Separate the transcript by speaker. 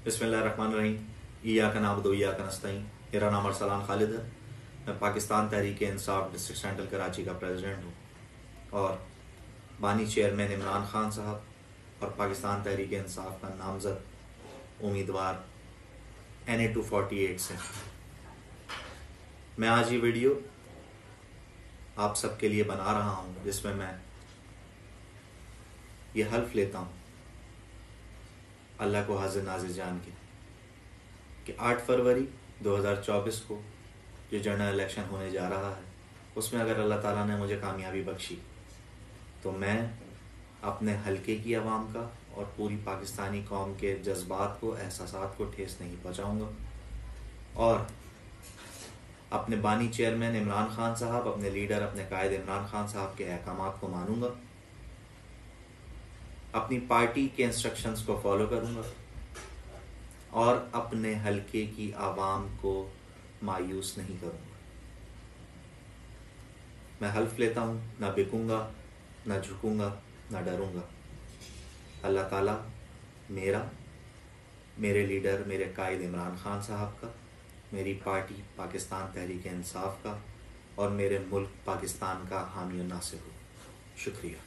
Speaker 1: बिस्मिल्लाहिर्रहमानिर्रहीम। इय्याका नअबुदु व इय्याका नस्तईन। मेरा नाम अरसलान खालिद है। मैं पाकिस्तान तहरीक इंसाफ डिस्ट्रिक्ट सेंट्रल कराची का प्रेसिडेंट हूँ और बानी चेयरमैन इमरान खान साहब और पाकिस्तान तहरीक इंसाफ का नामजद उम्मीदवार NA 248 से मैं आज ये वीडियो आप सबके लिए बना रहा हूँ, जिसमें मैं ये हल्फ लेता हूँ अल्लाह को हाजिर नाजिर जान के कि 8 फरवरी 2024 को जो जनरल इलेक्शन होने जा रहा है, उसमें अगर अल्लाह ताला ने मुझे कामयाबी बख्शी तो मैं अपने हलके की आवाम का और पूरी पाकिस्तानी कौम के जज्बात को, एहसासात को ठेस नहीं पहुँचाऊँगा और अपने बानी चेयरमैन इमरान खान साहब, अपने लीडर, अपने कायद इमरान खान साहब के अहकामात को मानूंगा, अपनी पार्टी के इंस्ट्रक्शंस को फॉलो करूंगा और अपने हलके की आवाम को मायूस नहीं करूंगा। मैं हल्फ लेता हूं, ना बिकूंगा, ना झुकूंगा, ना डरूंगा। अल्लाह ताला मेरे लीडर, मेरे कायद इमरान खान साहब का, मेरी पार्टी पाकिस्तान तहरीक इंसाफ का और मेरे मुल्क पाकिस्तान का हामी और नासिर हो। शुक्रिया।